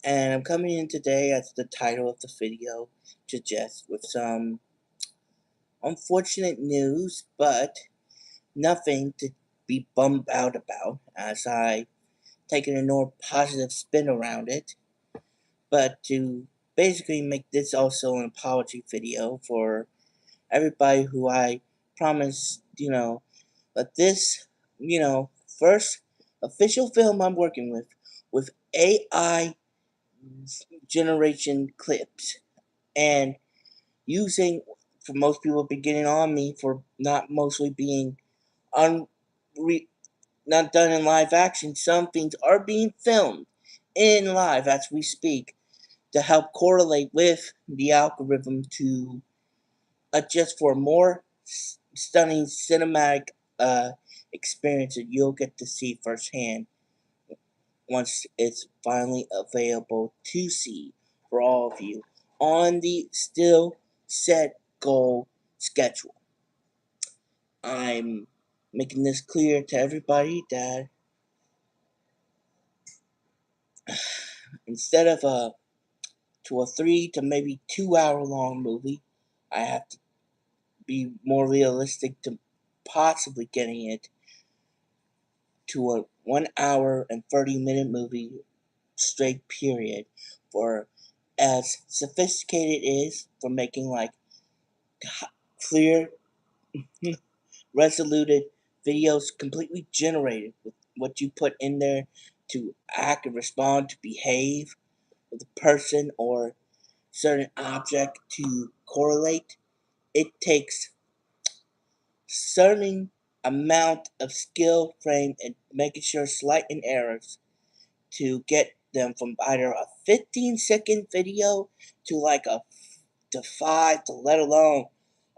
And I'm coming in today, as the title of the video suggests, with some unfortunate news, but nothing to be bummed out about, as I taken a more positive spin around it. But to basically make this also an apology video for everybody who I promised, that this, first official film I'm working with AI generation clips, and using, for most people, beginning on me for not mostly being un not done in live action. Some things are being filmed in live as we speak to help correlate with the algorithm to adjust for a more stunning cinematic experience that you'll get to see firsthand once it's finally available to see for all of you on the still set goal schedule. I'm making this clear to everybody that instead of a 3 to maybe 2 hour long movie, I have to be more realistic to possibly getting it to a 1 hour and 30-minute movie straight period, for as sophisticated it is for making like clear resoluted videos completely generated with what you put in there to act and respond, to behave with a person or certain object to correlate. It takes certain amount of skill, frame, and making sure slight in errors to get them from either a 15-second video to like a to 5 to let alone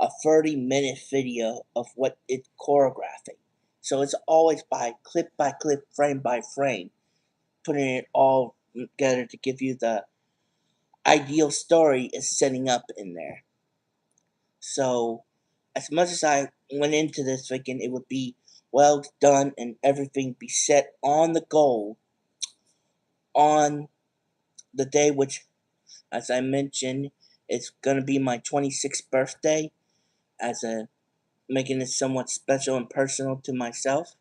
a 30-minute video of what it's choreographing. So it's always by clip, frame by frame, putting it all together to give you the ideal story is setting up in there. So as much as I went into this thinking it would be well done and everything be set on the goal on the day, which, as I mentioned, it's gonna be my 26th birthday, as a making it somewhat special and personal to myself.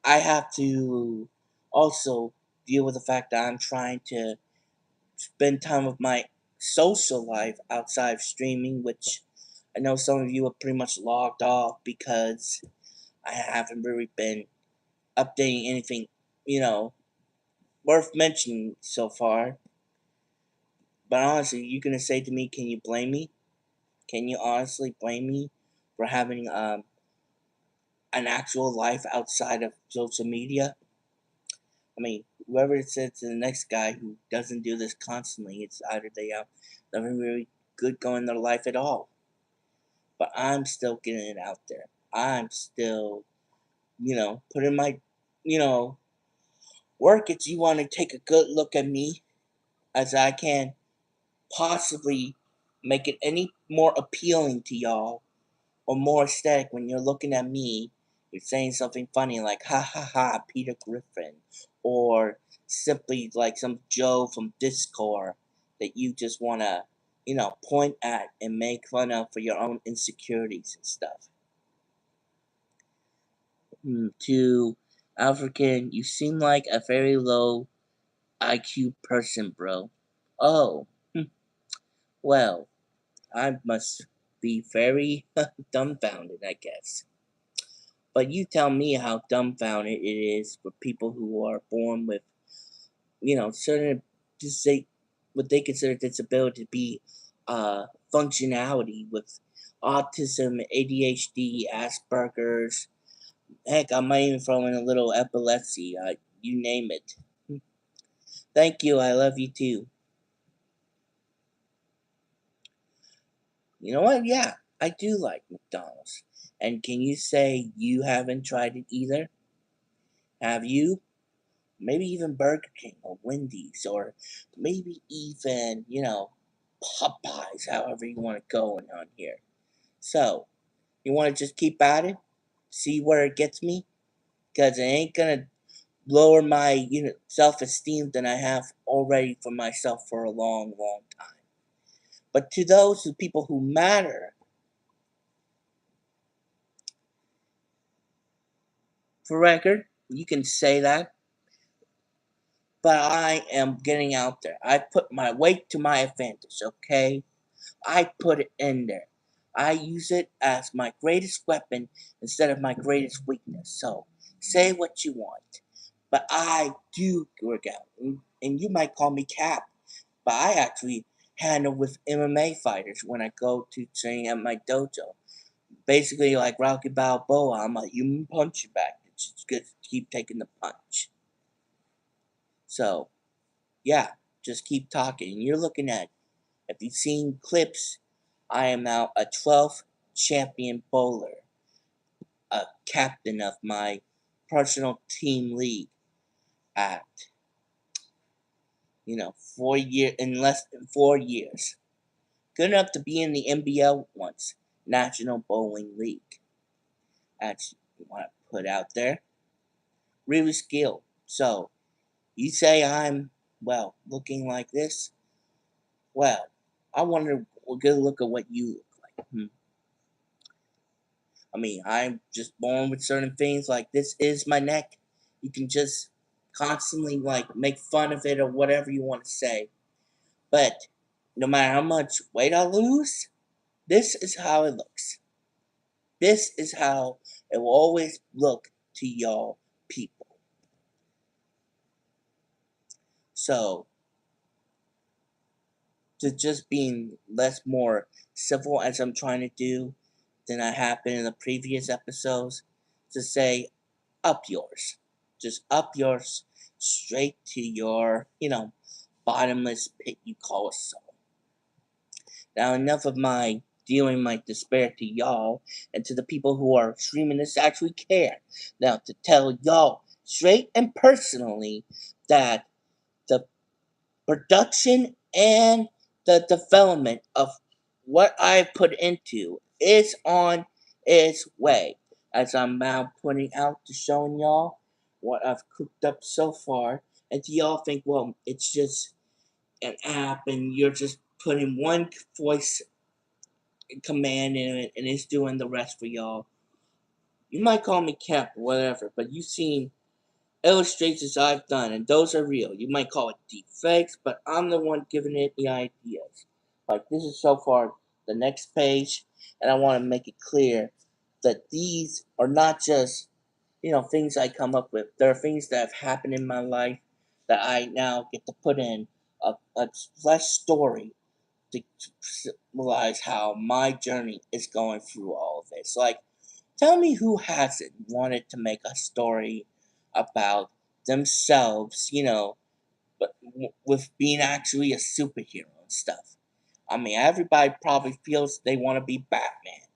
I have to also deal with the fact that I'm trying to spend time with my social life outside of streaming, which I know some of you have pretty much logged off because I haven't really been updating anything, you know, worth mentioning so far. But honestly, you're gonna say to me, can you blame me? Can you honestly blame me for having an actual life outside of social media? I mean, whoever said to the next guy who doesn't do this constantly, it's either they have nothing really good going in their life at all. But I'm still getting it out there. I'm still, putting my, you know, work. If you want to take a good look at me, as I can possibly make it any more appealing to y'all or more aesthetic when you're looking at me, you're saying something funny like "ha ha ha, Peter Griffin," or simply like some Joe from Discord that you just wanna, point at and make fun of for your own insecurities and stuff. To African, you seem like a very low IQ person, bro. Oh, well, I must be very dumbfounded, I guess. But you tell me how dumbfounded it is for people who are born with, certain, just say, what they consider disability to be functionality with autism, ADHD, Asperger's. Heck, I might even throw in a little epilepsy. You name it. Thank you. I love you too. You know what? Yeah, I do like McDonald's. And can you say you haven't tried it either? Have you? Maybe even Burger King or Wendy's, or maybe even, Popeyes, however you want to go on here. So, you want to just keep at it? See where it gets me? Because it ain't gonna lower my self-esteem than I have already for myself for a long, long time. But to those people who matter, for record, you can say that, but I am getting out there. I put my weight to my advantage, okay? I put it in there. I use it as my greatest weapon instead of my greatest weakness. So, say what you want. But I do work out. And you might call me Cap, but I actually handle with MMA fighters when I go to train at my dojo. Basically, like Rocky Balboa, I'm a human puncher back. It's just good to keep taking the punch. So, yeah, just keep talking. You're looking at, if you've seen clips, I am now a 12th champion bowler, a captain of my personal team league at, 4 year in less than 4 years. Good enough to be in the NBL once, National Bowling League. That's what I put out there. Really skilled. So, you say I'm, looking like this? Well, I wonder a good look at what you look like. I mean, I'm just born with certain things, like this is my neck. You can just constantly, like, make fun of it or whatever you want to say. But no matter how much weight I lose, this is how it looks. This is how it will always look to y'all people. So, to just being less more civil as I'm trying to do than I have been in the previous episodes, to say, up yours. Just up yours straight to your, bottomless pit you call a soul. Now, enough of my dealing my despair to y'all and to the people who are streaming this actually care. Now, to tell y'all straight and personally that the production and the development of what I put into is on its way. As I'm now putting out to showing y'all what I've cooked up so far, and to y'all think, well, it's just an app and you're just putting one voice command in it and it's doing the rest for y'all. You might call me Cap or whatever, but you've seen illustrations I've done, and those are real. You might call it deep fakes, but I'm the one giving it the ideas. Like, this is so far the next page, and I want to make it clear that these are not just, things I come up with. There are things that have happened in my life that I now get to put in a flesh story to symbolize how my journey is going through all of this. Like, tell me who hasn't wanted to make a story about themselves, but with being actually a superhero and stuff. I mean, everybody probably feels they want to be Batman,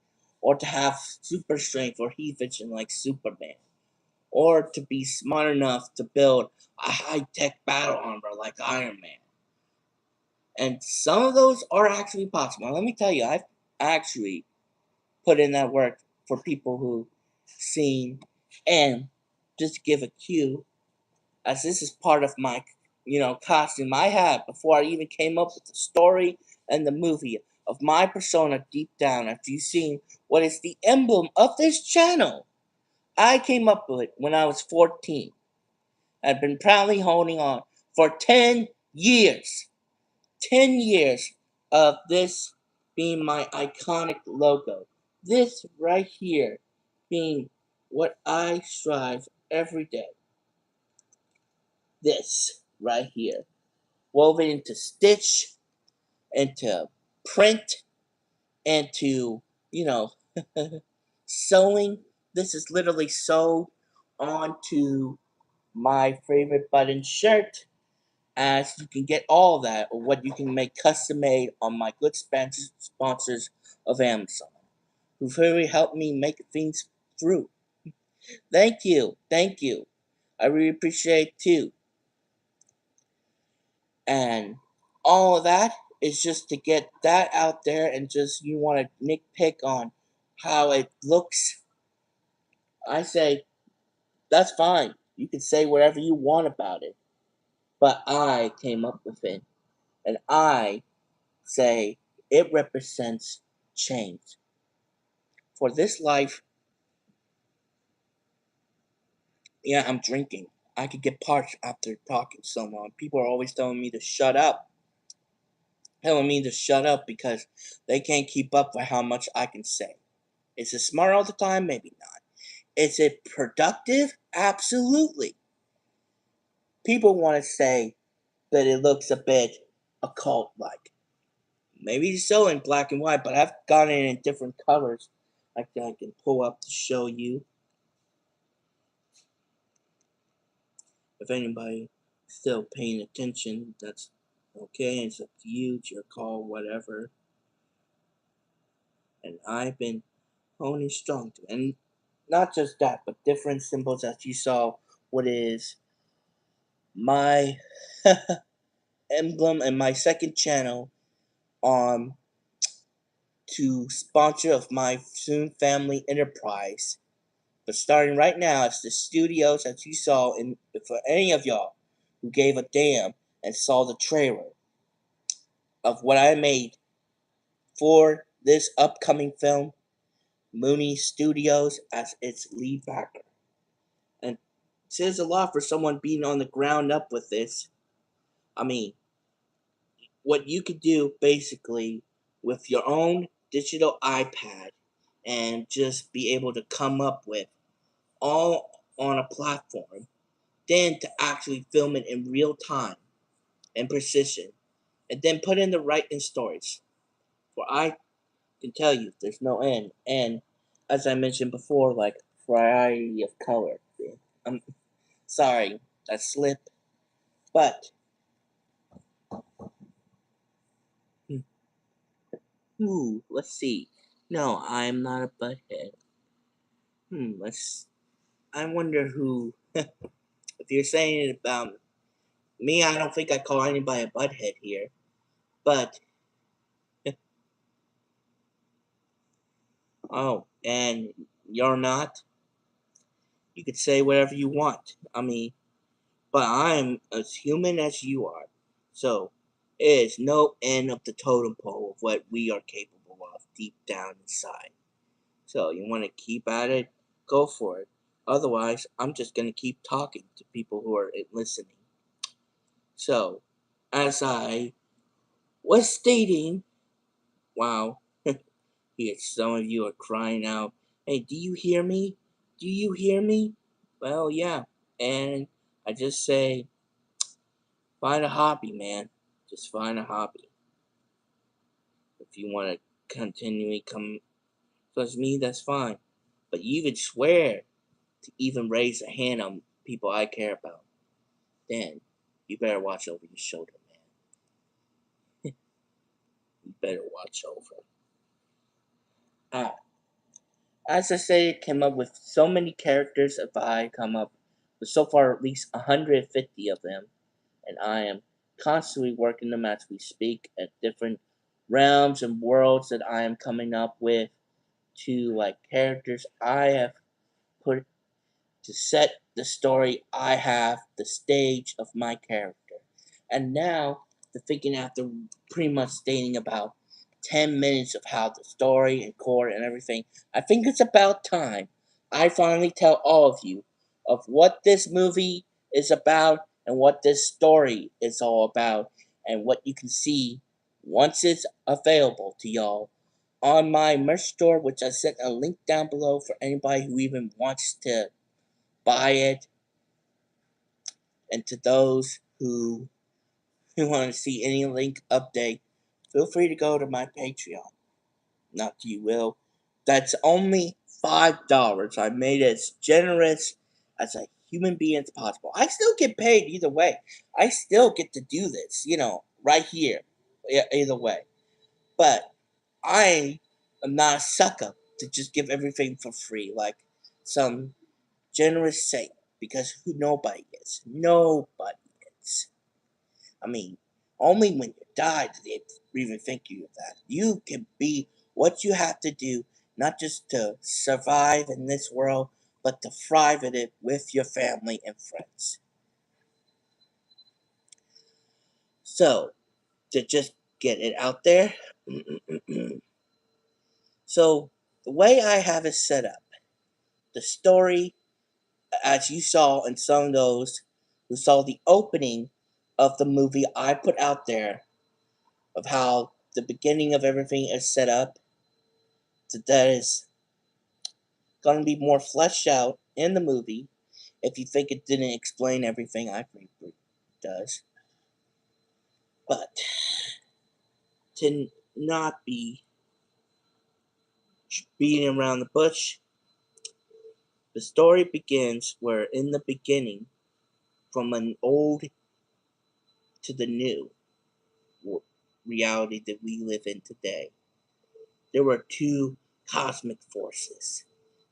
or to have super strength or heat vision like Superman, or to be smart enough to build a high-tech battle armor like Iron Man. And some of those are actually possible. Now, let me tell you, I've actually put in that work for people who seen, and just to give a cue, as this is part of my costume I had before I even came up with the story and the movie of my persona deep down. After you've seen what is the emblem of this channel, I came up with it when I was 14. I've been proudly holding on for 10 years. 10 years of this being my iconic logo. This right here being what I strive every day. This right here. Woven into stitch, into print, into, sewing. This is literally sewed onto my favorite button shirt, as you can get all of that, or what you can make custom made on my good sponsors of Amazon, who've really helped me make things through. Thank you. Thank you. I really appreciate it too. And all of that is just to get that out there, and just you want to nitpick on how it looks, I say that's fine. You can say whatever you want about it. But I came up with it. And I say it represents change. For this life, yeah, I'm drinking. I could get parched after talking so long. People are always telling me to shut up. Telling me to shut up because they can't keep up with how much I can say. Is it smart all the time? Maybe not. Is it productive? Absolutely. People want to say that it looks a bit occult like. Maybe so in black and white, but I've gotten it in different colors. I can pull up to show you. If anybody still paying attention, that's okay. It's up to you. It's your call, whatever. And I've been honing strong to, and not just that, but different symbols that you saw. What is my emblem and my second channel on to sponsor of my soon family enterprise. But starting right now, it's the studios that you saw. In for any of y'all who gave a damn and saw the trailer of what I made for this upcoming film, Mooney Studios as its lead backer. And it says a lot for someone being on the ground up with this. I mean, what you could do basically with your own digital iPad and just be able to come up with all on a platform, then to actually film it in real time and precision, and then put in the writing stories. For I can tell you, there's no end. And as I mentioned before, like variety of color. I'm sorry, that slip, but ooh, let's see. No, I'm not a butthead. Let's. I wonder who. If you're saying it about me, I don't think I call anybody a butthead here. But oh, and you're not. You could say whatever you want. I mean, but I'm as human as you are. So, it is no end of the totem pole of what we are capable of deep down inside. So, you want to keep at it? Go for it. Otherwise, I'm just going to keep talking to people who are listening. So, as I was stating, wow, here some of you are crying out, hey, do you hear me? Do you hear me? Well, yeah. And I just say, find a hobby, man. Just find a hobby. If you want to continually come towards me, that's fine. But you even swear to even raise a hand on people I care about, then you better watch over your shoulder, man. You better watch over. Ah, as I said, it came up with so many characters. If I come up with so far at least 150 of them, and I am constantly working them as we speak at different realms and worlds that I am coming up with to like characters I have put to set the story I have, the stage of my character. And now, the thinking after pretty much stating about 10 minutes of how the story and core and everything, I think it's about time I finally tell all of you of what this movie is about and what this story is all about and what you can see once it's available to y'all on my merch store, which I sent a link down below for anybody who even wants to buy it, and to those who want to see any link update, feel free to go to my Patreon. Not you will. That's only $5. I made it as generous as a human being as possible. I still get paid either way. I still get to do this, right here. Either way. But I am not a sucker to just give everything for free like some generous saint, because who nobody is. Nobody is. I mean, only when you die do they even think you of that. You can be what you have to do, not just to survive in this world, but to thrive at it with your family and friends. So, to just get it out there, so the way I have it set up, the story, as you saw in some of those who saw the opening of the movie I put out there, of how the beginning of everything is set up, that is going to be more fleshed out in the movie. If you think it didn't explain everything, I think it does. But to not be beating around the bush, the story begins where in the beginning, from an old to the new reality that we live in today, there were two cosmic forces,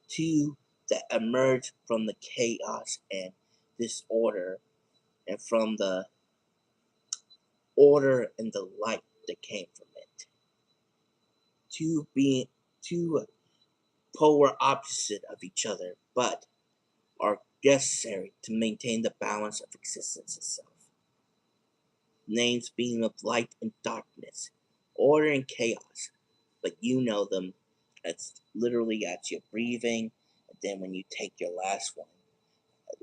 two that emerged from the chaos and disorder, and from the order and the light that came from it. Two polar opposite of each other, but are necessary to maintain the balance of existence itself. Names being of light and darkness, order and chaos, but you know them as literally as you're breathing, and then when you take your last one,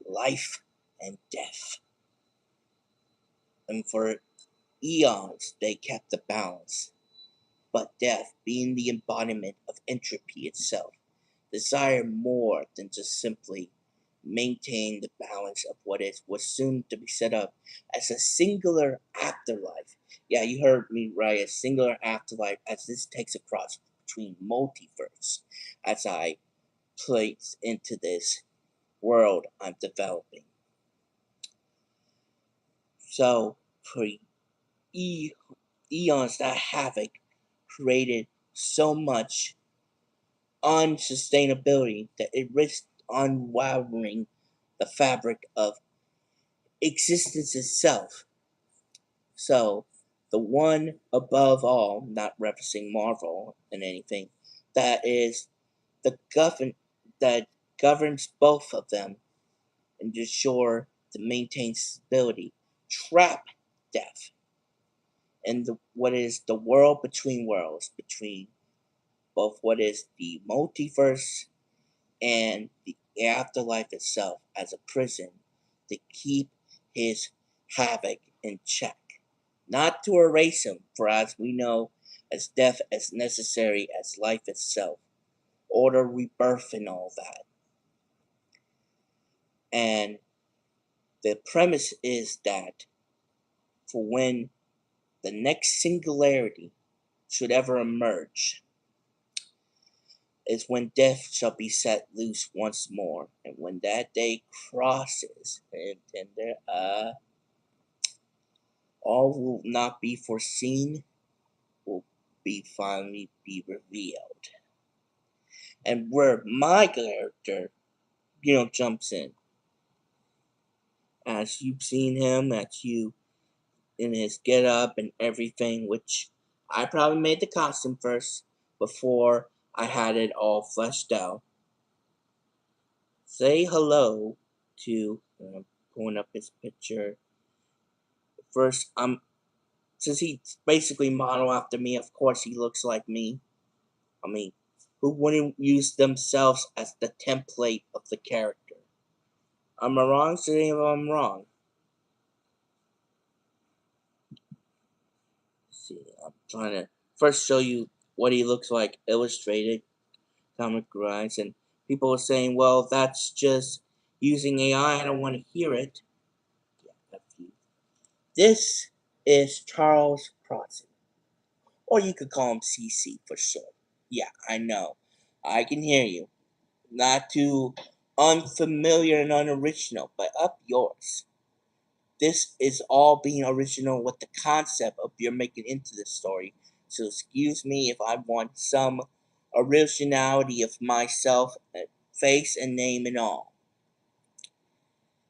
life and death. And for eons, they kept the balance, but death, being the embodiment of entropy itself, desired more than just simply maintain the balance of what was soon to be set up as a singular afterlife. Yeah, you heard me right, a singular afterlife, as this takes across between multiverse as I place into this world I'm developing. So for eons, that havoc created so much unsustainability that it risked unraveling the fabric of existence itself. So, the one above all, not referencing Marvel and anything, that is the that governs both of them and ensure to maintain stability, trap death, and what is the world between worlds, between both what is the multiverse and the afterlife itself as a prison to keep his havoc in check. Not to erase him, for as we know, as death as necessary as life itself, order, rebirth, and all that. And the premise is that for when the next singularity should ever emerge, is when death shall be set loose once more. And when that day crosses, and there, all will not be foreseen, will be finally be revealed. And where my character, jumps in. As you've seen him, as you in his get up and everything, which I probably made the costume first before I had it all fleshed out. Say hello to pulling up his picture. First, since he's basically modeled after me, of course he looks like me. I mean, who wouldn't use themselves as the template of the character? Am I wrong? Say if I'm wrong. Let's see, I'm trying to first show you what he looks like illustrated, comic grinds, and people are saying, well, that's just using AI. I don't want to hear it. Yeah, this is Charles Bronson, or you could call him CC for short. Yeah, I know. I can hear you. Not too unfamiliar and unoriginal, but up yours. This is all being original with the concept of you're making into the story. So excuse me if I want some originality of myself, face and name and all.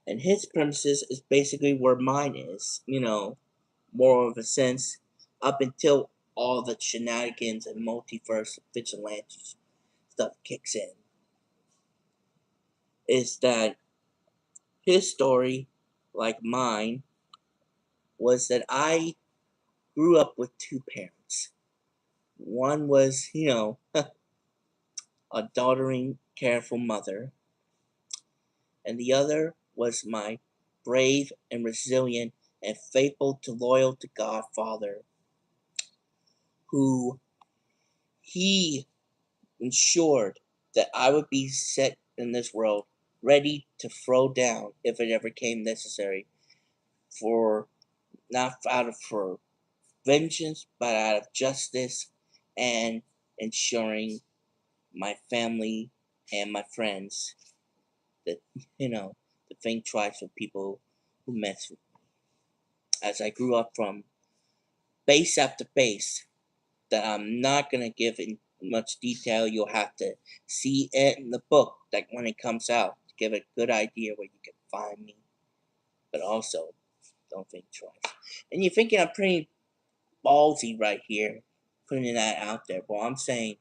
And his premises is basically where mine is, more of a sense, up until all the shenanigans and multiverse vigilante stuff kicks in. is that his story, like mine, was that I grew up with two parents. One was, a doddering, careful mother, and the other was my brave and resilient and faithful to loyal to God father, who he ensured that I would be set in this world ready to throw down if it ever came necessary, for not out of for vengeance but out of justice and ensuring my family and my friends that the think twice for people who mess with me. As I grew up from base after base, that I'm not gonna give in much detail. You'll have to see it in the book, like when it comes out, to give a good idea where you can find me. But also, don't think twice. And you're thinking I'm pretty ballsy right here, putting that out there. Well, I'm saying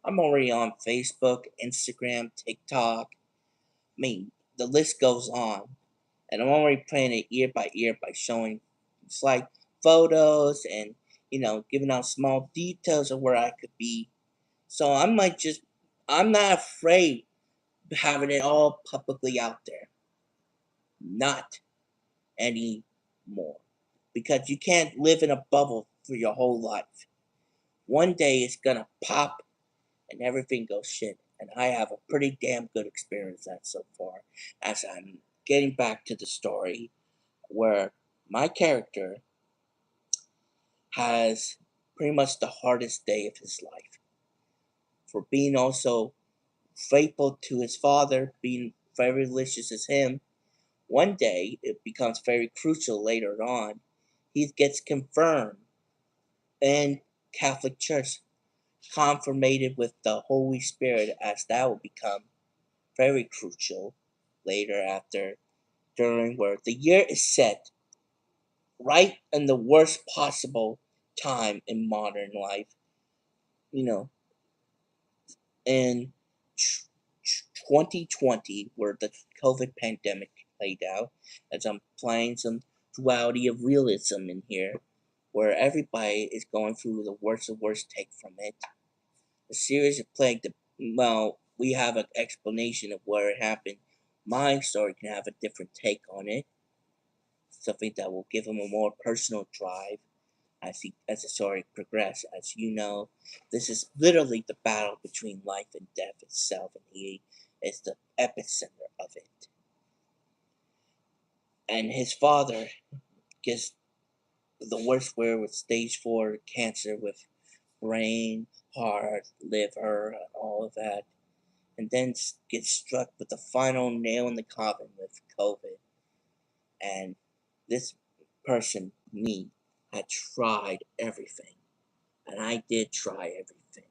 I'm already on Facebook, Instagram, TikTok. I mean, the list goes on. And I'm already playing it ear by ear by showing it's like photos and giving out small details of where I could be. So I'm not afraid of having it all publicly out there. Not anymore. Because you can't live in a bubble for your whole life. One day it's gonna pop and everything goes shit. And I have a pretty damn good experience that so far. As I'm getting back to the story where my character has pretty much the hardest day of his life. For being also faithful to his father, being very religious as him, one day it becomes very crucial later on. He gets confirmed in Catholic Church, confirmated with the Holy Spirit, as that will become very crucial later after during where the year is set right in the worst possible time in modern life. You know, in 2020, where the COVID pandemic played out, as I'm playing some duality of realism in here, where everybody is going through the worst take from it. The series of plague, well, we have an explanation of where it happened. My story can have a different take on it, something that will give him a more personal drive as the story progresses. As you know, this is literally the battle between life and death itself, and he is the epicenter of it. And his father gets the worst where with stage 4 cancer with brain, heart, liver, and all of that, and then gets struck with the final nail in the coffin with COVID. And this person, me, had tried everything. And I did try everything.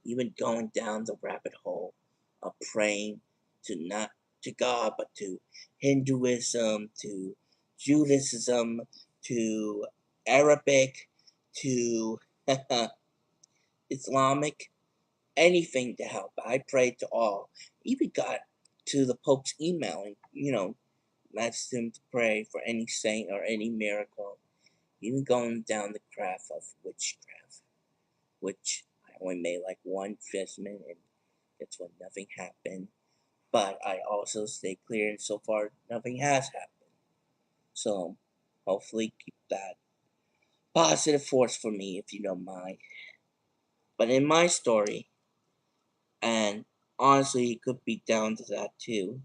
Even going down the rabbit hole of praying to not to God, but to Hinduism, to Judaism, to Arabic, to Islamic, anything to help. I prayed to all. Even got to the Pope's email and, asked him to pray for any saint or any miracle. Even going down the craft of witchcraft, which I only made like one investment and that's when nothing happened. But I also stay clear and so far nothing has happened. So hopefully keep that positive force for me if you don't mind. But in my story, and honestly it could be down to that too,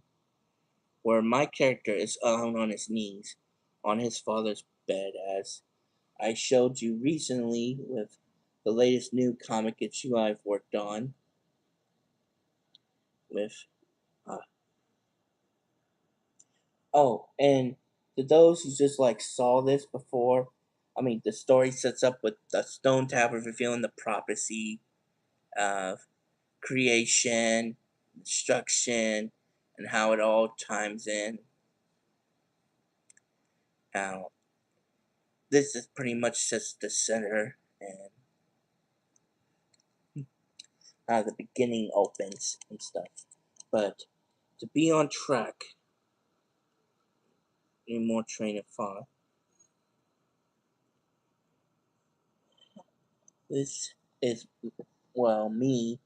where my character is on his knees on his father's bed, as I showed you recently with the latest new comic issue I've worked on with uh, oh, and to those who just like saw this before, I mean the story sets up with the stone tablet revealing the prophecy of creation, destruction, and how it all chimes in. Now this is pretty much just the center and how the beginning opens and stuff. But to be on track in more train of thought. This is, well, me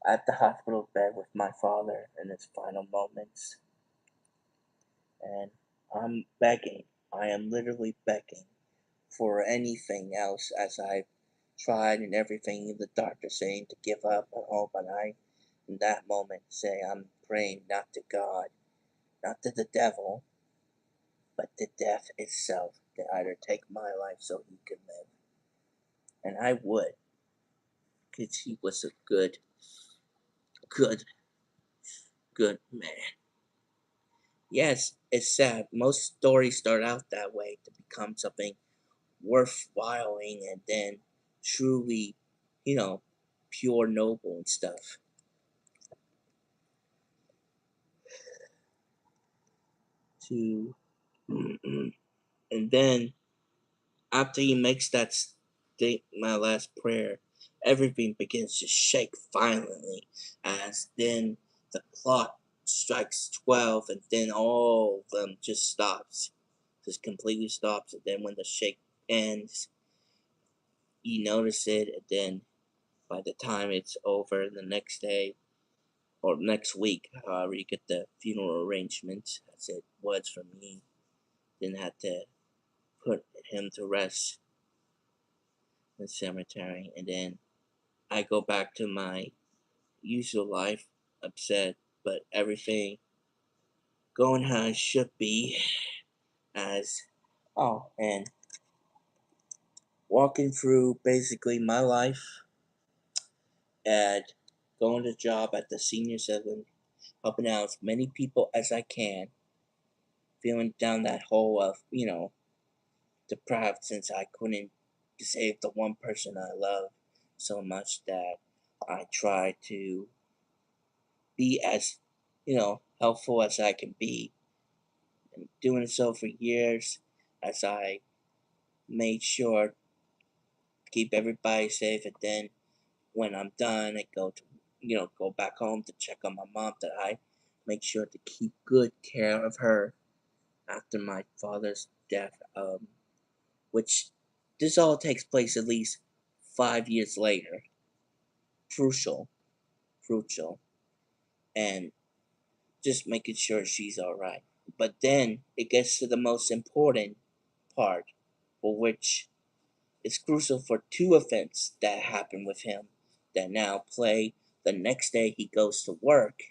at the hospital bed with my father in his final moments. And I'm begging, I am literally begging for anything else as I've tried and everything the doctor saying to give up and all, but I, in that moment, say I'm praying not to God, not to the devil, but to death itself, to either take my life so he could live. And I would, because he was a good, good, good man. Yes, it's sad. Most stories start out that way to become something worthwhiling and then truly, you know, pure noble and stuff. To and then after he makes that state, my last prayer, everything begins to shake violently as then the clock strikes 12 and then all of them just stops. Just completely stops. And then when the shake ends, you notice it. And then by the time it's over the next day or next week, however you get the funeral arrangements, as it was for me, then had to put him to rest in the cemetery. And then I go back to my usual life, upset, but everything going how it should be. As and walking through basically my life and going to job at the senior center, helping out as many people as I can, feeling down that hole of, deprived since I couldn't save the one person I love so much that I try to be as, helpful as I can be. And doing so for years as I made sure to keep everybody safe. And then when I'm done, I go to, go back home to check on my mom, that I make sure to keep good care of her after my father's death. Which this all takes place at least 5 years later. Crucial, crucial, and just making sure she's all right. But then it gets to the most important part, for which is crucial for two events that happen with him that now play the next day he goes to work,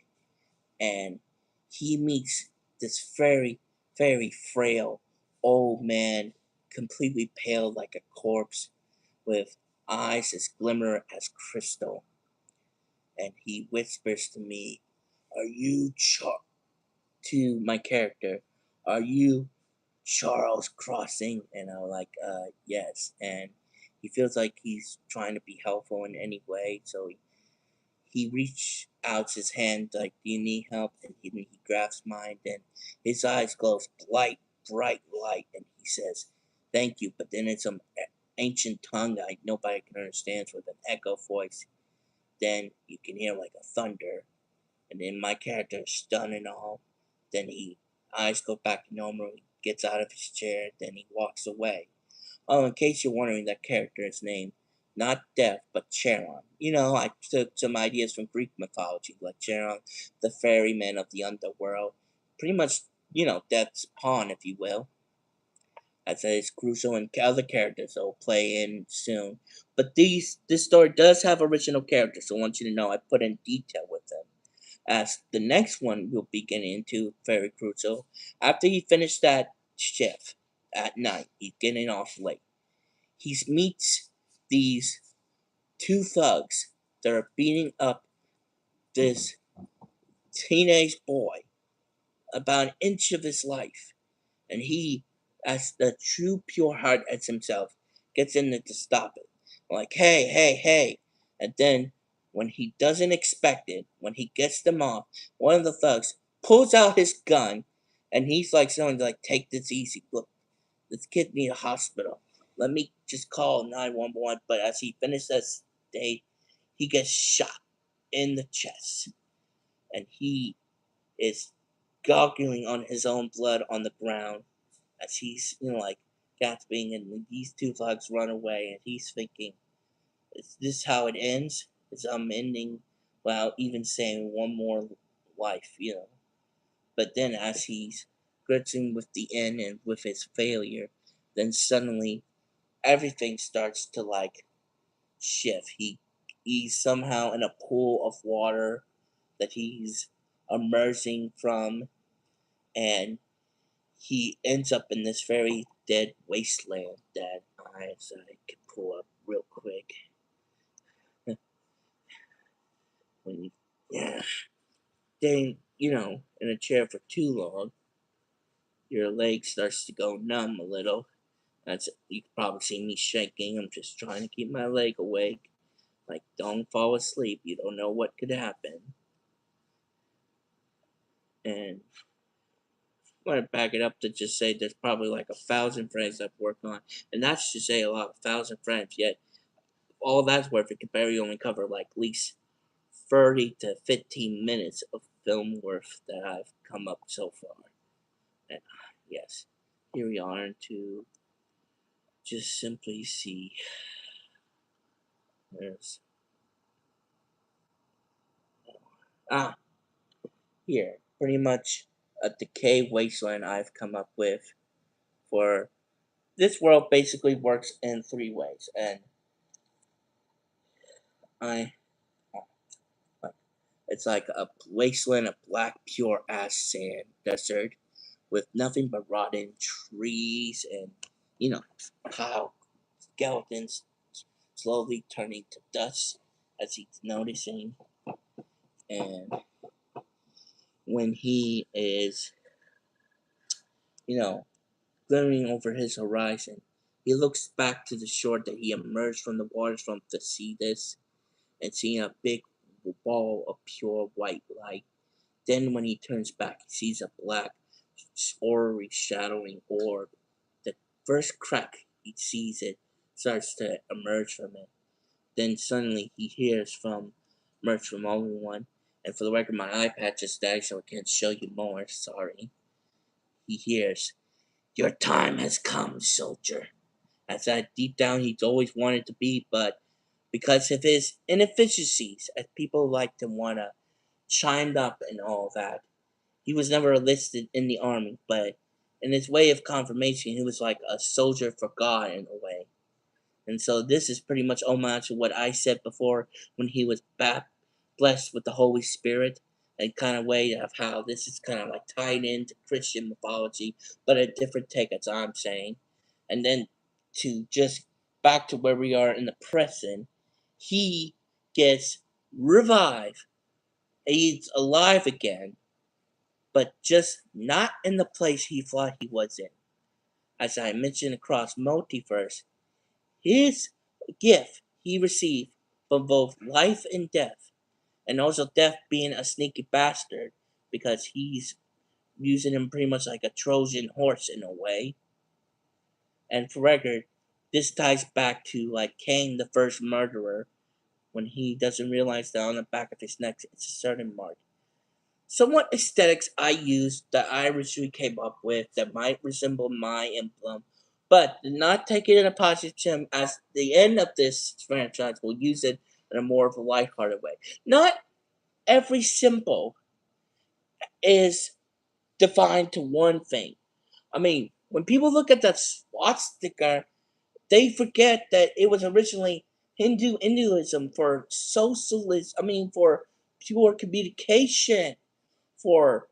and he meets this very, very frail old man, completely pale like a corpse, with eyes as glimmer as crystal. And he whispers to me, "Are you to my character, are you Charles Crossing?" And I'm like, yes. And he feels like he's trying to be helpful in any way. So he reaches out his hand, like, "Do you need help?" And he grabs mine. And his eyes glows bright light. And he says, "Thank you." But then in some ancient tongue that nobody can understand, with an echo voice, then you can hear like a thunder. And then my character is stunned and all. Then he eyes go back to normal. He gets out of his chair. Then he walks away. Oh, in case you're wondering, that character is named not Death, but Charon. I took some ideas from Greek mythology, like Charon, the ferryman of the underworld. Pretty much, Death's pawn, if you will. As is crucial, and other characters that will play in soon. But this story does have original characters, so I want you to know I put in detail with them. As the next one we'll be getting into, very crucial. After he finished that shift at night, he's getting off late. He meets these two thugs that are beating up this teenage boy about an inch of his life. And he, as the true pure heart as himself, gets in there to stop it. Like, "Hey, hey, hey." And then, when he doesn't expect it, when he gets them off, one of the thugs pulls out his gun, and he's like, "Someone, like, take this easy. Look, this kid need a hospital. Let me just call 911." But as he finishes that day, he gets shot in the chest. And he is gargling on his own blood on the ground as he's, like gasping, and these two thugs run away, and he's thinking, is this how it ends? Is ending without even saying one more life? But then as he's gripping with the end and with his failure, then suddenly everything starts to shift. He's somehow in a pool of water that he's emerging from, and he ends up in this very dead wasteland that I can pull up real quick. When yeah, staying in a chair for too long, your leg starts to go numb a little. That's You can probably see me shaking. I'm just trying to keep my leg awake. Like, don't fall asleep. You don't know what could happen. And I'm gonna back it up to just say there's probably like 1,000 frames I've worked on, and that's to say a lot, 1,000 frames. Yet all that's worth it could barely only cover like at least 30 to 15 minutes of film worth that I've come up so far. And yes, here we are to just simply see. There's ah here pretty much a decay wasteland I've come up with for this world. Basically works in three ways, and I it's like a wasteland of black pure ass sand desert with nothing but rotten trees and pile skeletons slowly turning to dust as he's noticing. And when he is, you know, glimmering over his horizon, he looks back to the shore that he emerged from the waters from to see this, and seeing a big ball of pure white light. Then when he turns back, he sees a black, orrery shadowing orb. The first crack he sees it starts to emerge from it. Then suddenly he hears from emerge from only one. And for the record, my iPad just died, so I can't show you more. Sorry. He hears, "Your time has come, soldier." As that deep down he's always wanted to be, but because of his inefficiencies, as people like to wanna chimed up and all that, he was never enlisted in the army. But in his way of confirmation, he was like a soldier for God in a way. And so this is pretty much homage to what I said before when he was blessed with the Holy Spirit, and kind of way of how this is kind of like tied into Christian mythology, but a different take, as I'm saying. And then to just back to where we are in the present, he gets revived. He's alive again, but just not in the place he thought he was in. As I mentioned across multiverse, his gift he received from both life and death, and also death being a sneaky bastard because he's using him pretty much like a Trojan horse in a way. And for record, this ties back to like Cain, the first murderer, when he doesn't realize that on the back of his neck it's a certain mark. Somewhat aesthetics I used that I originally came up with that might resemble my emblem, but did not take it in a positive term, as the end of this franchise will use it in a more of a lighthearted way. Not every symbol is defined to one thing. I mean, when people look at that swastika, they forget that it was originally Hinduism for socialism. I mean, for pure communication, for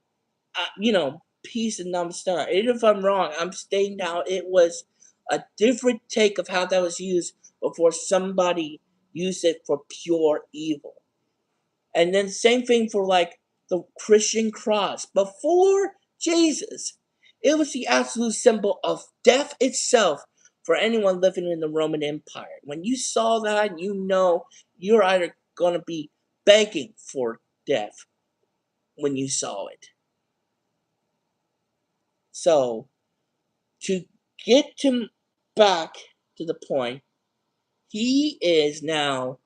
peace and namaste. Even if I'm wrong, I'm stating how it was a different take of how that was used before somebody used it for pure evil. And then same thing for like the Christian cross. Before Jesus, it was the absolute symbol of death itself for anyone living in the Roman Empire. When you saw that, you're either going to be begging for death when you saw it. So, to get him back to the point, he is now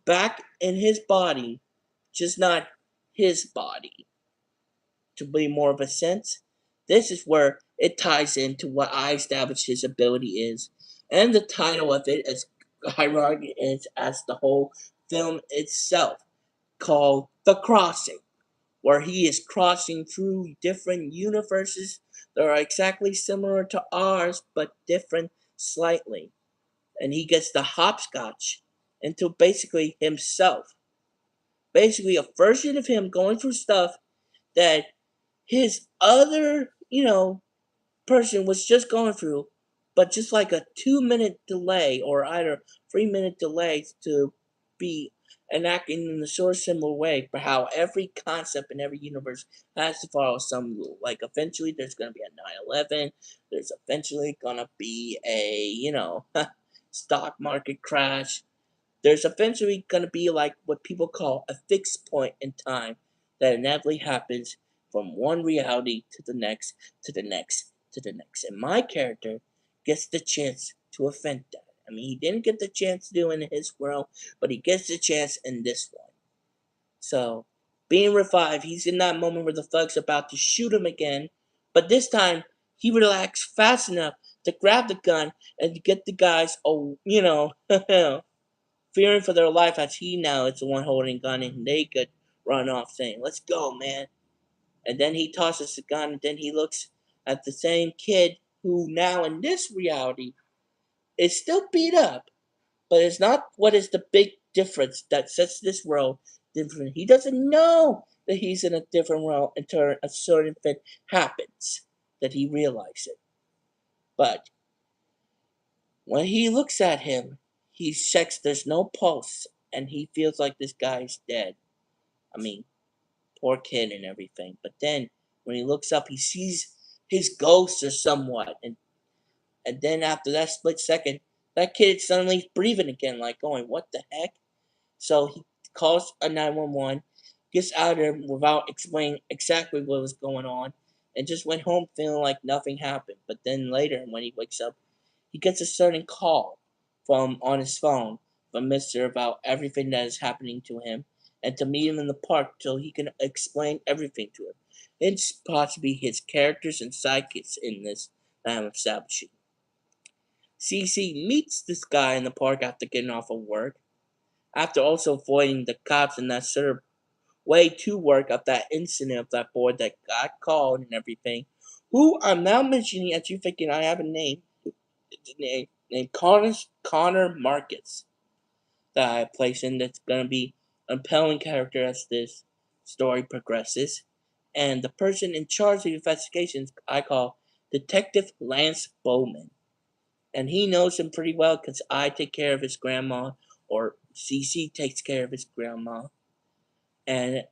back in his body, just not his body. to be more of a sense, this is where it ties into what I established his ability is. And the title of it, as ironic as the whole film itself, called The Crossing, where he is crossing through different universes that are exactly similar to ours but different slightly. And he gets the hopscotch into basically himself. Basically, a version of him going through stuff that his other, person was just going through, but just like a 2 minute delay or either 3 minute delay to be enacting in a sort of similar way for how every concept in every universe has to follow some rule. Like eventually there's gonna be a 9/11, there's eventually gonna be a, stock market crash, there's eventually going to be like what people call a fixed point in time that inevitably happens from one reality to the next, to the next, to the next. And my character gets the chance to offend that. I mean, he didn't get the chance to do it in his world, but he gets the chance in this one. So, being revived, he's in that moment where the thug's about to shoot him again, but this time he relaxed fast enough to grab the gun and to get the guys, fearing for their life as he now is the one holding the gun and they could run off saying, "Let's go, man." And then he tosses the gun and then he looks at the same kid who now in this reality is still beat up, but it's not what is the big difference that sets this world different. He doesn't know that he's in a different world until a certain thing happens that he realizes it. But when he looks at him, he checks there's no pulse and he feels like this guy's dead. I mean, poor kid and everything. But then when he looks up, he sees his ghost or somewhat, and then after that split second, that kid suddenly breathing again, like going, "What the heck?" So he calls a 911, gets out of there without explaining exactly what was going on, and just went home feeling like nothing happened. But then later, when he wakes up, he gets a certain call from on his phone from Mister about everything that is happening to him and to meet him in the park so he can explain everything to him. It's possibly his characters and sidekicks in this that I'm establishing. CC meets this guy in the park after getting off of work, after also avoiding the cops in that sort of way to work of that incident of that boy that got called and everything, who I'm now mentioning as you thinking I have a name, named Connor Marcus that I place in that's going to be a compelling character as this story progresses. And the person in charge of the investigations I call Detective Lance Bowman. And he knows him pretty well because I take care of his grandma, or CC takes care of his grandma. And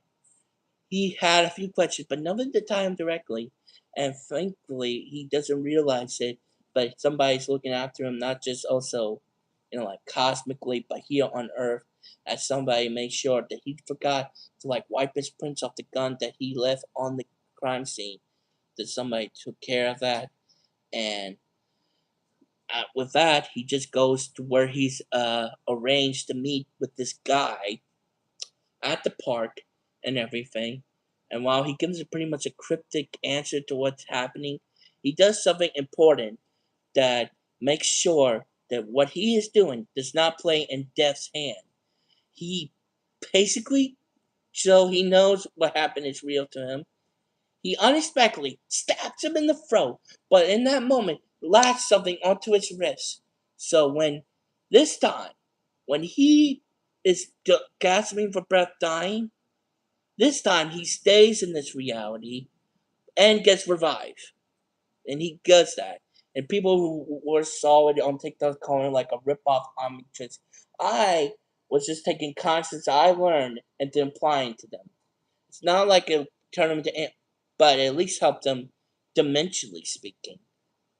he had a few questions, but none of the time directly. And frankly, he doesn't realize it, but somebody's looking after him, not just also, like cosmically, but here on Earth, as somebody made sure that he forgot to like wipe his prints off the gun that he left on the crime scene. That somebody took care of that, and with that, he just goes to where he's arranged to meet with this guy at the park and everything. And while he gives pretty much a cryptic answer to what's happening, he does something important that makes sure that what he is doing does not play in Death's hand. He basically, so he knows what happened is real to him, he unexpectedly stabs him in the throat, but in that moment, latched something onto his wrist. So this time, when he is gasping for breath, dying, this time he stays in this reality and gets revived. And he does that. And people who were solid on TikTok calling it like a rip-off omnitrix. I was just taking concepts I learned and then applying to them. It's not like it turned them into but it at least helped them dimensionally speaking.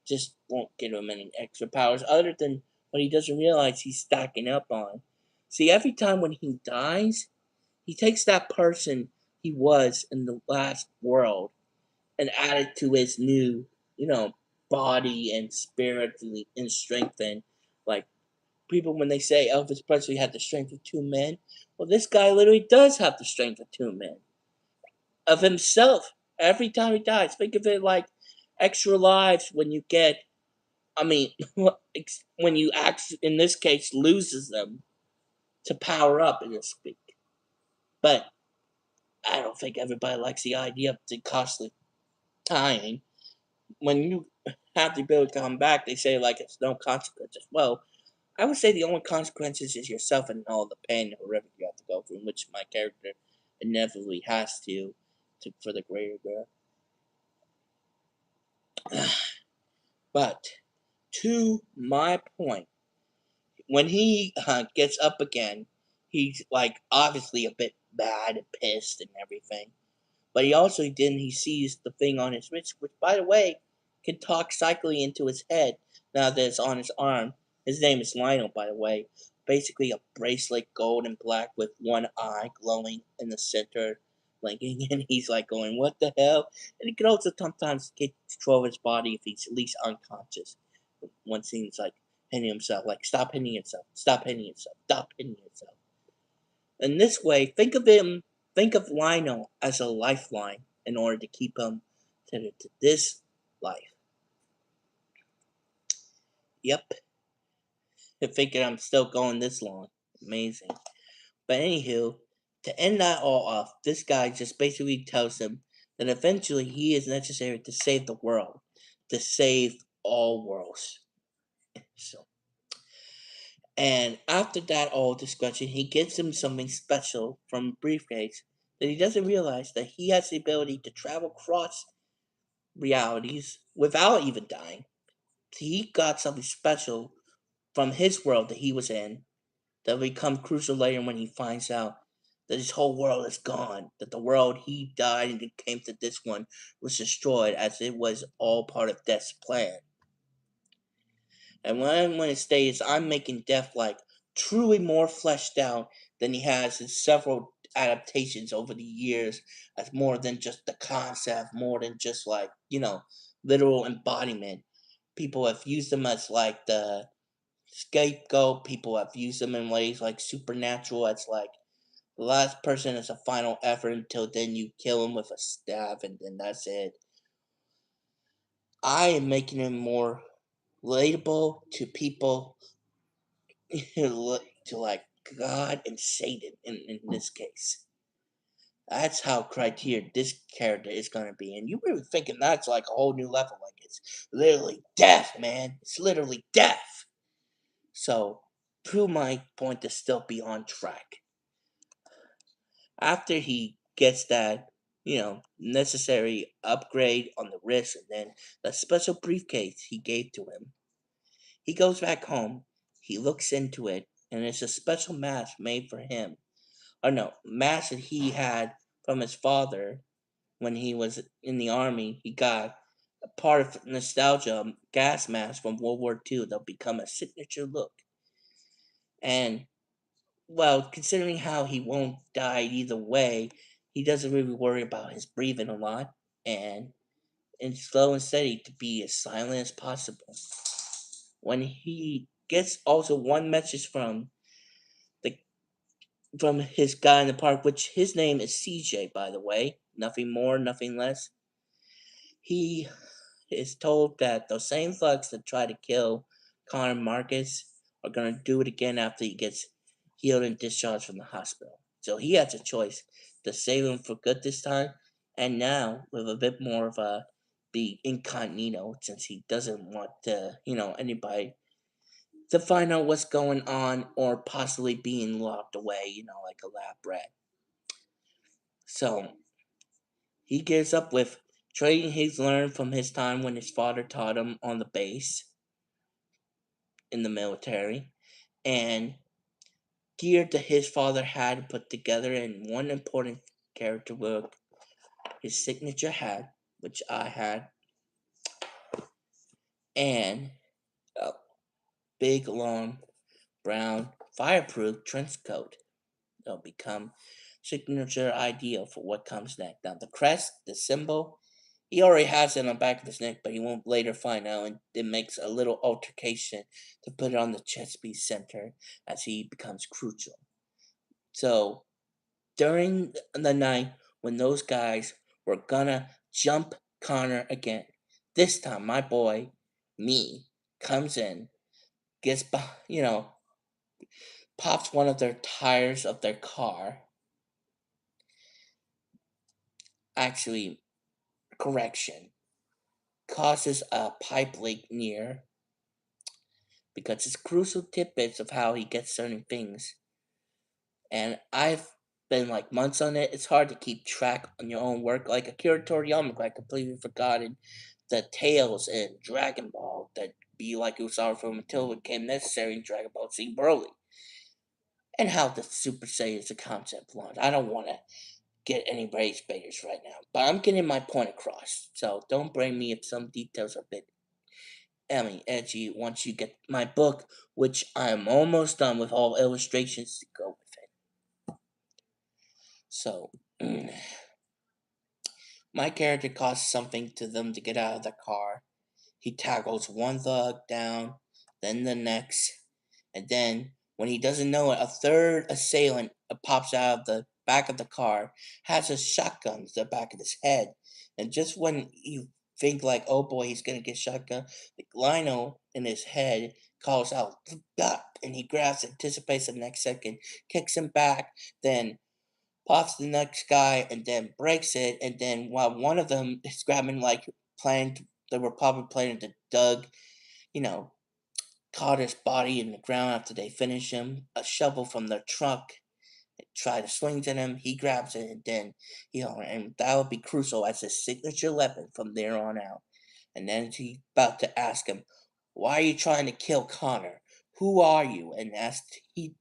Just won't give him any extra powers other than what he doesn't realize he's stacking up on. See, every time when he dies, he takes that person he was in the last world and add it to his new, body and spiritually and strengthen. Like people when they say Elvis Presley had the strength of two men, well, this guy literally does have the strength of two men of himself. Every time he dies, think of it like extra lives when you get. I mean, when you actually, in this case, loses them to power up in this speak. But I don't think everybody likes the idea of the costly dying. When you have the ability to come back, they say like it's no consequences. Well, I would say the only consequences is yourself and all the pain and horrific you have to go through, which my character inevitably has to for the greater good. But to my point, when he gets up again, he's like obviously a bit mad and pissed and everything. But he also didn't. He sees the thing on his wrist, which, by the way, can talk cyclically into his head now that it's on his arm. His name is Lionel, by the way. Basically, a bracelet, gold and black, with one eye glowing in the center, blinking, and he's like going, "What the hell?" And he can also sometimes get control of his body if he's at least unconscious. One seems like hitting himself, like stop hitting yourself, stop hitting yourself, stop hitting yourself. In this way, think of Lionel as a lifeline in order to keep him to this life. Yep, I figured I'm still going this long. Amazing. But anywho, to end that all off, this guy just basically tells him that eventually he is necessary to save the world, to save all worlds. So, and after that all discussion, he gives him something special from a briefcase that he doesn't realize that he has the ability to travel across realities without even dying. He got something special from his world that he was in that will become crucial later when he finds out that his whole world is gone, that the world he died and came to this one was destroyed as it was all part of Death's plan. And when it states, I'm making Death like truly more fleshed out than he has in several adaptations over the years, as more than just the concept, more than just like, literal embodiment. People have used them as like the scapegoat, people have used them in ways like supernatural, as like the last person is a final effort until then you kill him with a staff and then that's it. I am making him more relatable to people to like God and Satan in this case. That's how criteria this character is gonna be. And you were thinking that's like a whole new level. Like it's literally death, man. It's literally death. So prove my point to still be on track. After he gets that, necessary upgrade on the wrist and then the special briefcase he gave to him, he goes back home, he looks into it, and it's a special mask made for him. Or no, mask that he had from his father when he was in the army. He got a part of nostalgia gas mask from World War II that'll become a signature look. And well, considering how he won't die either way, he doesn't really worry about his breathing a lot, and it's slow and steady to be as silent as possible. When he gets also one message the from his guy in the park, which his name is CJ, by the way, nothing more, nothing less. He is told that those same thugs that tried to kill Connor Marcus are gonna do it again after he gets healed and discharged from the hospital. So he has a choice to save him for good this time, and now with a bit more of a be incognito since he doesn't want to, anybody to find out what's going on or possibly being locked away, like a lab rat. So he gears up with trading he's learned from his time when his father taught him on the base in the military, and gear that his father had put together in one important character book, his signature hat, which I had, and a big long brown fireproof trench coat. They'll become signature idea for what comes next. Now the crest, the symbol, he already has it on the back of his neck, but he won't later find out, and it makes a little altercation to put it on the chest piece center as he becomes crucial. So during the night when those guys were gonna jump Connor again. This time, my boy, me, comes in, gets, pops one of their tires of their car. Actually, correction, causes a pipe leak near, because it's crucial tidbits of how he gets certain things. And I've been like months on it. It's hard to keep track on your own work. Like Akira Toriyama, I completely forgotten the tales in Dragon Ball that be like Usawa from until it became necessary in Dragon Ball Z Broly. And how the Super Saiyan is a concept launch. I don't want to get any rage baiters right now, but I'm getting my point across. So don't blame me if some details are a bit edgy once you get my book, which I'm almost done with all illustrations to go with it. So, my character costs something to them to get out of the car. He tackles one thug down, then the next, and then, when he doesn't know it, a third assailant pops out of the back of the car, has a shotgun to the back of his head, and just when you think like, oh boy, he's gonna get shotgun, the Lino in his head calls out, "Stop!" and he grabs, anticipates the next second, kicks him back, then pops the next guy and then breaks it, and then while one of them is grabbing like they were probably planning to dug, you know, Carter's body in the ground after they finish him, a shovel from their truck, try to swing at him, he grabs it, and then, and that would be crucial as his signature weapon from there on out. And then he's about to ask him, "Why are you trying to kill Connor? Who are you?" And as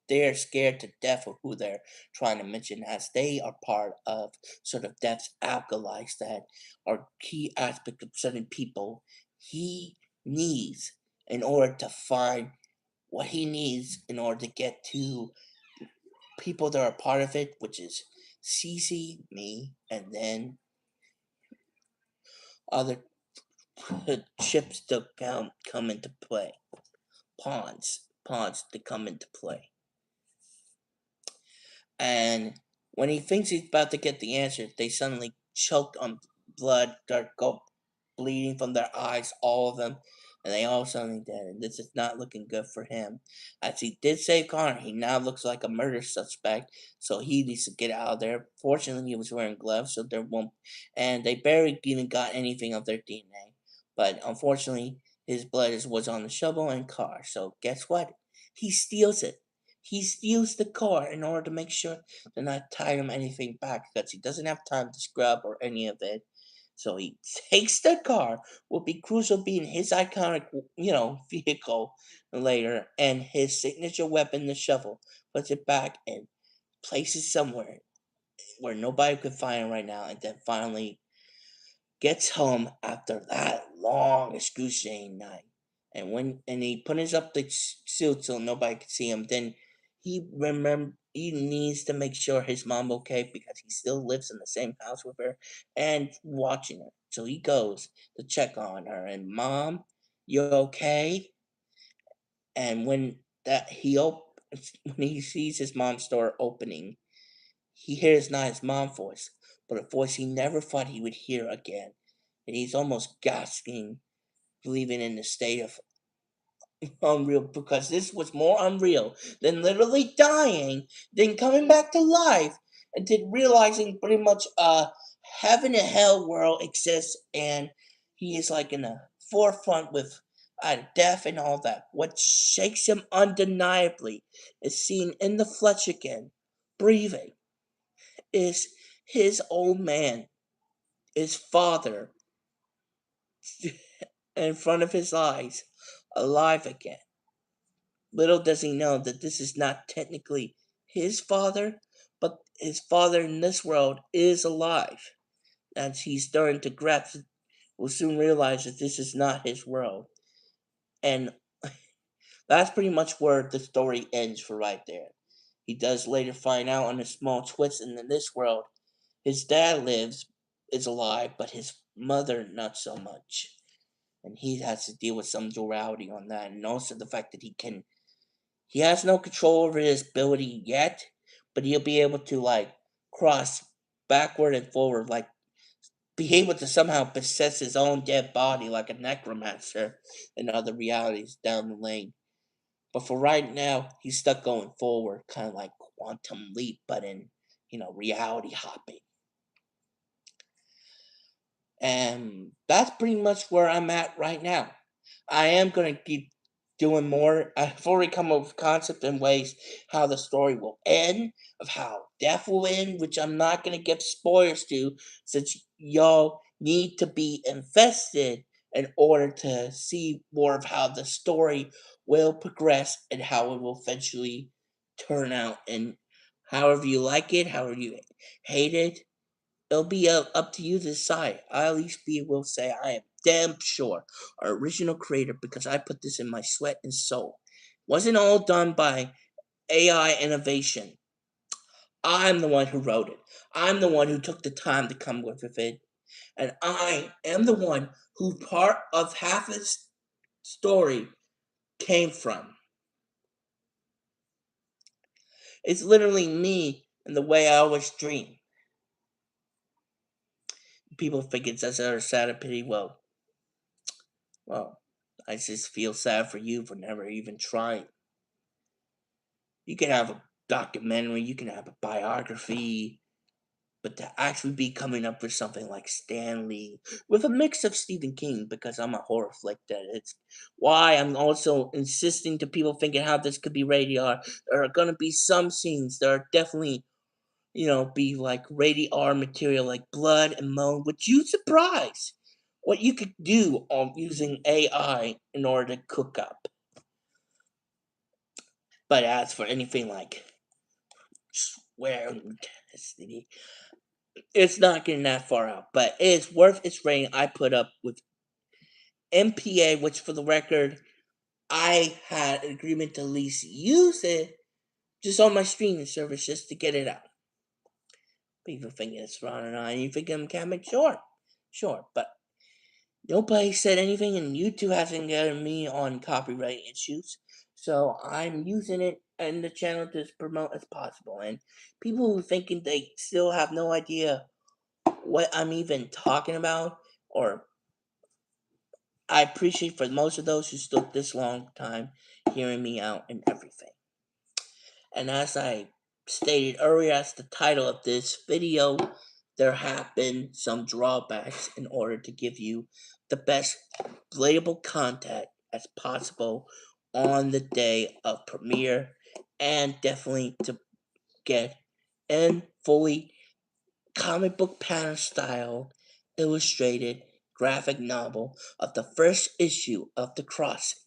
they're scared to death of who they're trying to mention, as they are part of sort of Death's alkalies that are key aspect of certain people he needs in order to find what he needs in order to get to people that are part of it, which is Cece, me, and then other chips to come into play. Pawns to come into play. And when he thinks he's about to get the answer, they suddenly choke on blood, start bleeding from their eyes, all of them, and they all suddenly dead. And this is not looking good for him. As he did save Connor, he now looks like a murder suspect, so he needs to get out of there. Fortunately, he was wearing gloves, so there won't. And they barely even got anything of their DNA. But unfortunately, his blood was on the shovel and car. So guess what? He steals it. He steals the car in order to make sure to not tie him anything back because he doesn't have time to scrub or any of it. So he takes the car, will be crucial being his iconic, vehicle later, and his signature weapon, the shovel, puts it back and places somewhere where nobody could find it right now, and then finally gets home after that long excruciating night. And he puts up the suit so nobody can see him, then he needs to make sure his mom okay because he still lives in the same house with her and watching her. So he goes to check on her and, "Mom, you okay?" And when he sees his mom's door opening, he hears not his mom's voice, but a voice he never thought he would hear again. And he's almost gasping, believing in the state of unreal, because this was more unreal than literally dying, then coming back to life, and then realizing pretty much heaven and hell world exists, and he is like in the forefront with death and all that. What shakes him undeniably is seeing in the flesh again, breathing, is his old man, his father, in front of his eyes, alive again. Little does he know that this is not technically his father, but his father in this world is alive. As he's starting to grasp, will soon realize that this is not his world. And that's pretty much where the story ends for right there. He does later find out on a small twist, and in this world, his dad is alive, but his mother not so much. And he has to deal with some duality on that, and also the fact that he has no control over his ability yet, but he'll be able to like cross backward and forward like be able to somehow possess his own dead body like a necromancer in other realities down the lane. But for right now, he's stuck going forward, kind of like Quantum Leap, but in, reality hopping. And that's pretty much where I'm at right now. I am going to keep doing more. I've already come up with concepts and ways how the story will end, of how death will end, which I'm not going to give spoilers to, since y'all need to be invested in order to see more of how the story will progress and how it will eventually turn out. And however you like it, however you hate it, it'll be up to you to decide. I at least will say I am damn sure our original creator, because I put this in my sweat and soul. Wasn't all done by AI innovation. I'm the one who wrote it. I'm the one who took the time to come up with it. And I am the one who part of half its story came from. It's literally me and the way I always dream. People think it's as a sad pity. Well, I just feel sad for you for never even trying. You can have a documentary, you can have a biography, but to actually be coming up with something like Stanley, with a mix of Stephen King, because I'm a horror flick, that it's why I'm also insisting to people thinking how this could be rated R. There are gonna be some scenes that are definitely, be like rated R material, like blood and moan. Would you surprise what you could do on using AI in order to cook up? But as for anything like swearing, it's not getting that far out. But it is worth its rating. I put up with MPA, which for the record, I had an agreement to at least use it just on my streaming service just to get it out. People think it's Ron and I. You think I'm camming? Sure. But nobody said anything, and YouTube hasn't gotten me on copyright issues. So I'm using it and the channel to promote as possible. And people who thinking they still have no idea what I'm even talking about, or I appreciate for most of those who stood this long time hearing me out and everything. And as I stated earlier, as the title of this video, there have been some drawbacks in order to give you the best playable content as possible on the day of premiere, and definitely to get in fully comic book pattern style illustrated graphic novel of the first issue of The Crossing.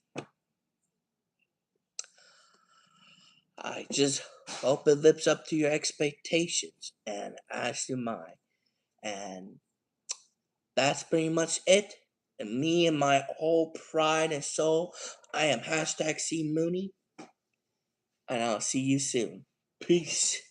I just hope it lives up to your expectations and as do mine. And that's pretty much it. And me and my whole pride and soul, I am #CMooney, and I'll see you soon. Peace.